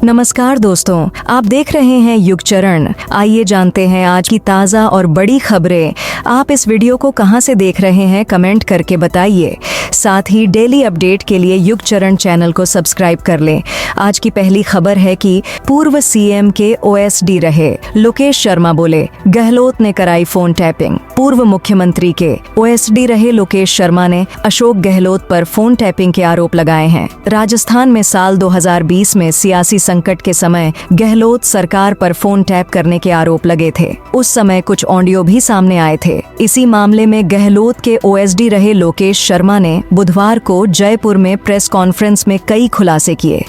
नमस्कार दोस्तों, आप देख रहे हैं युग चरण। आइए जानते हैं आज की ताज़ा और बड़ी खबरें। आप इस वीडियो को कहां से देख रहे हैं कमेंट करके बताइए। साथ ही डेली अपडेट के लिए युग चरण चैनल को सब्सक्राइब कर लें। आज की पहली खबर है कि पूर्व सीएम के ओएसडी रहे लोकेश शर्मा बोले, गहलोत ने कराई फोन टैपिंग। पूर्व मुख्यमंत्री के ओएसडी रहे लोकेश शर्मा ने अशोक गहलोत पर फोन टैपिंग के आरोप लगाए हैं। राजस्थान में साल 2020 में सियासी संकट के समय गहलोत सरकार पर फोन टैप करने के आरोप लगे थे। उस समय कुछ ऑडियो भी सामने आए थे। इसी मामले में गहलोत के ओएसडी रहे लोकेश शर्मा ने बुधवार को जयपुर में प्रेस कॉन्फ्रेंस में कई खुलासे किए।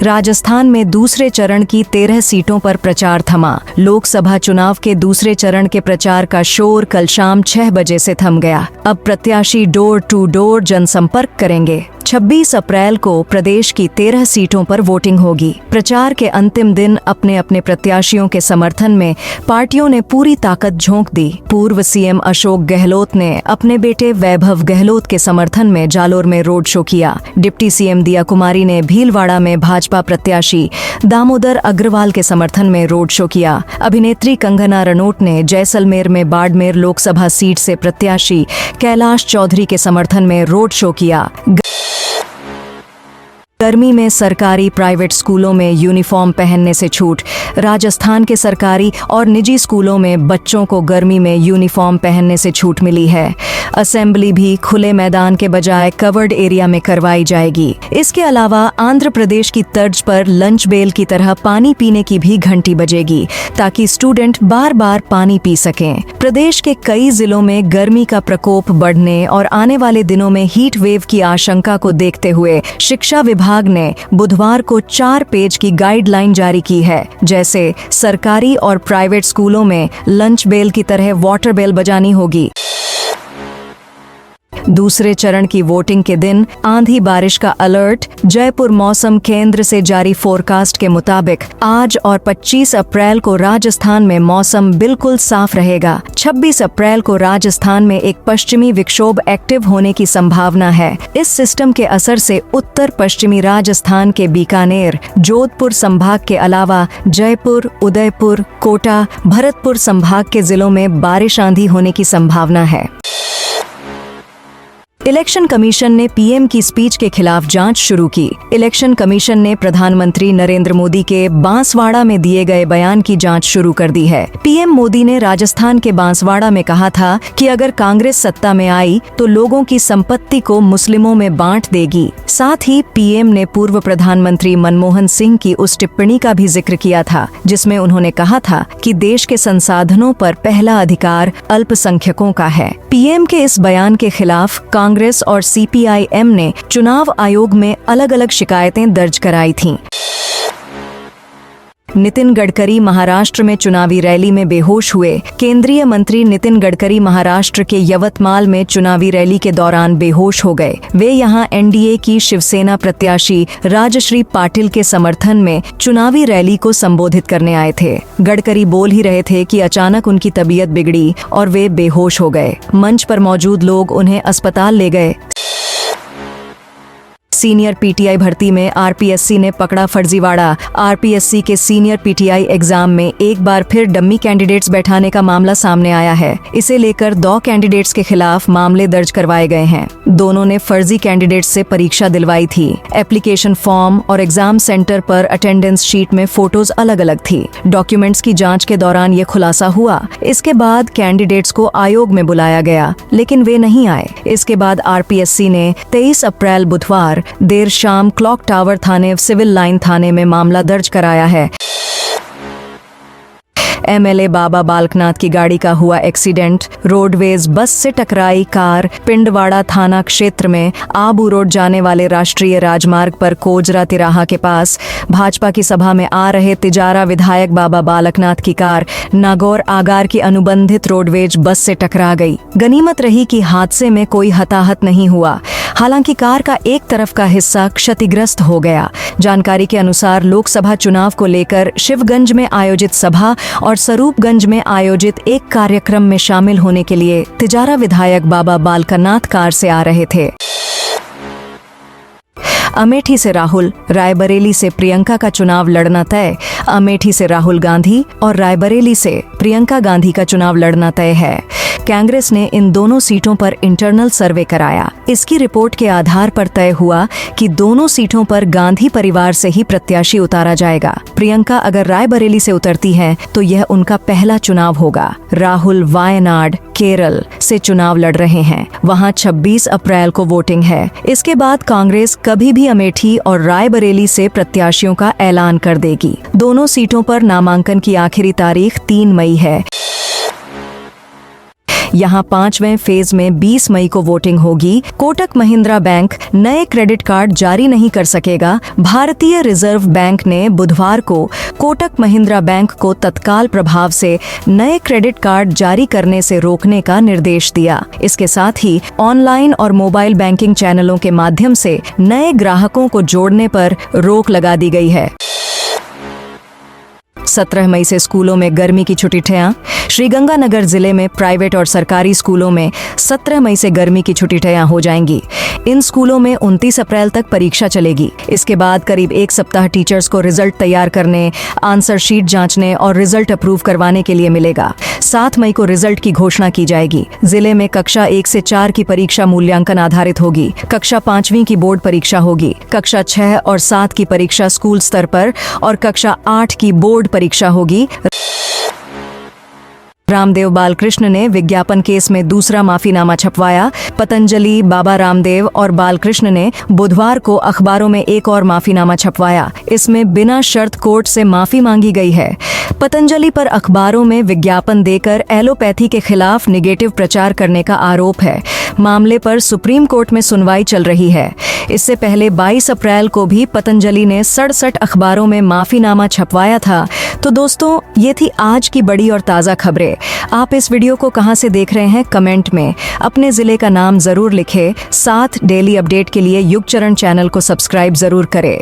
राजस्थान में दूसरे चरण की 13 सीटों पर प्रचार थमा। लोकसभा चुनाव के दूसरे चरण के प्रचार का शोर कल शाम 6 बजे से थम गया। अब प्रत्याशी डोर टू डोर जनसंपर्क करेंगे। 26 अप्रैल को प्रदेश की 13 सीटों पर वोटिंग होगी। प्रचार के अंतिम दिन अपने अपने प्रत्याशियों के समर्थन में पार्टियों ने पूरी ताकत झोंक दी। पूर्व सीएम अशोक गहलोत ने अपने बेटे वैभव गहलोत के समर्थन में जालोर में रोड शो किया। डिप्टी सीएम दिया कुमारी ने भीलवाड़ा में भाजपा प्रत्याशी दामोदर अग्रवाल के समर्थन में रोड शो किया। अभिनेत्री कंगना रनौत ने जैसलमेर में बाड़मेर लोकसभा सीट से प्रत्याशी कैलाश चौधरी के समर्थन में रोड शो किया। गर्मी में सरकारी प्राइवेट स्कूलों में यूनिफॉर्म पहनने से छूट। राजस्थान के सरकारी और निजी स्कूलों में बच्चों को गर्मी में यूनिफॉर्म पहनने से छूट मिली है। असेंबली भी खुले मैदान के बजाय कवर्ड एरिया में करवाई जाएगी। इसके अलावा आंध्र प्रदेश की तर्ज पर लंच बेल की तरह पानी पीने की भी घंटी बजेगी, ताकि स्टूडेंट बार बार पानी पी सकें। प्रदेश के कई जिलों में गर्मी का प्रकोप बढ़ने और आने वाले दिनों में हीट वेव की आशंका को देखते हुए शिक्षा विभाग ने बुधवार को 4 पेज की गाइडलाइन जारी की है। जैसे सरकारी और प्राइवेट स्कूलों में लंच बेल की तरह वाटर बेल बजानी होगी। दूसरे चरण की वोटिंग के दिन आंधी बारिश का अलर्ट। जयपुर मौसम केंद्र से जारी फोरकास्ट के मुताबिक आज और 25 अप्रैल को राजस्थान में मौसम बिल्कुल साफ रहेगा। 26 अप्रैल को राजस्थान में एक पश्चिमी विक्षोभ एक्टिव होने की संभावना है। इस सिस्टम के असर से उत्तर पश्चिमी राजस्थान के बीकानेर, जोधपुर संभाग के अलावा जयपुर, उदयपुर, कोटा, भरतपुर संभाग के जिलों में बारिश आंधी होने की संभावना है। इलेक्शन कमीशन ने पीएम की स्पीच के खिलाफ जांच शुरू की। इलेक्शन कमीशन ने प्रधानमंत्री नरेंद्र मोदी के बांसवाड़ा में दिए गए बयान की जांच शुरू कर दी है। पीएम मोदी ने राजस्थान के बांसवाड़ा में कहा था कि अगर कांग्रेस सत्ता में आई तो लोगों की संपत्ति को मुस्लिमों में बांट देगी। साथ ही पीएम ने पूर्व प्रधानमंत्री मनमोहन सिंह की उस टिप्पणी का भी जिक्र किया था, जिसमें उन्होंने कहा था कि देश के संसाधनों पर पहला अधिकार अल्पसंख्यकों का है। पीएम के इस बयान के खिलाफ कांग्रेस और सीपीआईएम ने चुनाव आयोग में अलग अलग शिकायतें दर्ज कराई थीं। नितिन गडकरी महाराष्ट्र में चुनावी रैली में बेहोश हुए। केंद्रीय मंत्री नितिन गडकरी महाराष्ट्र के यवतमाल में चुनावी रैली के दौरान बेहोश हो गए। वे यहां एनडीए की शिवसेना प्रत्याशी राजश्री पाटिल के समर्थन में चुनावी रैली को संबोधित करने आए थे। गडकरी बोल ही रहे थे कि अचानक उनकी तबीयत बिगड़ी और वे बेहोश हो गए। मंच पर मौजूद लोग उन्हें अस्पताल ले गए। सीनियर पीटीआई भर्ती में आरपीएससी ने पकड़ा फर्जीवाड़ा। आरपीएससी के सीनियर पीटीआई एग्जाम में एक बार फिर डम्मी कैंडिडेट्स बैठाने का मामला सामने आया है। इसे लेकर 2 कैंडिडेट्स के खिलाफ मामले दर्ज करवाए गए हैं। दोनों ने फर्जी कैंडिडेट्स से परीक्षा दिलवाई थी। एप्लीकेशन फॉर्म और एग्जाम सेंटर पर अटेंडेंस शीट में फोटोज अलग अलग थी। डॉक्यूमेंट्स की जांच के दौरान ये खुलासा हुआ। इसके बाद कैंडिडेट्स को आयोग में बुलाया गया, लेकिन वे नहीं आए। इसके बाद आरपीएससी ने 23 अप्रैल बुधवार देर शाम क्लॉक टावर थाने सिविल लाइन थाने में मामला दर्ज कराया है। एमएलए बाबा बालकनाथ की गाड़ी का हुआ एक्सीडेंट। रोडवेज बस से टकराई कार। पिंडवाड़ा थाना क्षेत्र में आबू रोड जाने वाले राष्ट्रीय राजमार्ग पर कोजरा तिराहा के पास भाजपा की सभा में आ रहे तिजारा विधायक बाबा बालकनाथ की कार नागौर आगार की अनुबंधित रोडवेज बस से टकरा गई। गनीमत रही कि हादसे में कोई हताहत नहीं हुआ। हालांकि कार का एक तरफ का हिस्सा क्षतिग्रस्त हो गया। जानकारी के अनुसार लोकसभा चुनाव को लेकर शिवगंज में आयोजित सभा और स्वरूपगंज में आयोजित एक कार्यक्रम में शामिल होने के लिए तिजारा विधायक बाबा बालकनाथ कार से आ रहे थे। अमेठी से राहुल, रायबरेली से प्रियंका का चुनाव लड़ना तय। अमेठी से राहुल गांधी और रायबरेली से प्रियंका गांधी का चुनाव लड़ना तय है। कांग्रेस ने इन दोनों सीटों पर इंटरनल सर्वे कराया। इसकी रिपोर्ट के आधार पर तय हुआ कि दोनों सीटों पर गांधी परिवार से ही प्रत्याशी उतारा जाएगा। प्रियंका अगर रायबरेली से उतरती हैं, तो यह उनका पहला चुनाव होगा। राहुल वायनाड, केरल से चुनाव लड़ रहे हैं। वहां 26 अप्रैल को वोटिंग है। इसके बाद कांग्रेस कभी भी अमेठी और रायबरेली से प्रत्याशियों का ऐलान कर देगी। दोनों सीटों पर नामांकन की आखिरी तारीख 3 मई है। यहाँ 5वें फेज में 20 मई को वोटिंग होगी। कोटक महिंद्रा बैंक नए क्रेडिट कार्ड जारी नहीं कर सकेगा। भारतीय रिजर्व बैंक ने बुधवार को कोटक महिंद्रा बैंक को तत्काल प्रभाव से नए क्रेडिट कार्ड जारी करने से रोकने का निर्देश दिया। इसके साथ ही ऑनलाइन और मोबाइल बैंकिंग चैनलों के माध्यम से नए ग्राहकों को जोड़ने पर रोक लगा दी गई है। 17 मई से स्कूलों में गर्मी की छुट्टियां। श्रीगंगानगर जिले में प्राइवेट और सरकारी स्कूलों में 17 मई से गर्मी की छुट्टियां हो जाएंगी। इन स्कूलों में 29 अप्रैल तक परीक्षा चलेगी। इसके बाद करीब 1 सप्ताह टीचर्स को रिजल्ट तैयार करने, आंसर शीट जांचने और रिजल्ट अप्रूव करवाने के लिए मिलेगा। 7 मई को रिजल्ट की घोषणा की जाएगी। जिले में कक्षा 1 से 4 की परीक्षा मूल्यांकन आधारित होगी। कक्षा 5वीं की बोर्ड परीक्षा होगी। कक्षा 6 और 7 की परीक्षा स्कूल स्तर पर और कक्षा 8 की बोर्ड परीक्षा होगी। रामदेव बालकृष्ण ने विज्ञापन केस में दूसरा माफीनामा छपवाया। पतंजलि, बाबा रामदेव और बालकृष्ण ने बुधवार को अखबारों में एक और माफीनामा छपवाया। इसमें बिना शर्त कोर्ट से माफी मांगी गई है। पतंजलि पर अखबारों में विज्ञापन देकर एलोपैथी के खिलाफ निगेटिव प्रचार करने का आरोप है। मामले पर सुप्रीम कोर्ट में सुनवाई चल रही है। इससे पहले 22 अप्रैल को भी पतंजलि ने 67 अखबारों में माफीनामा छपवाया था। तो दोस्तों, ये थी आज की बड़ी और ताज़ा खबरें। आप इस वीडियो को कहां से देख रहे हैं, कमेंट में अपने जिले का नाम जरूर लिखें। साथ डेली अपडेट के लिए युगचरण चैनल को सब्सक्राइब जरूर करें।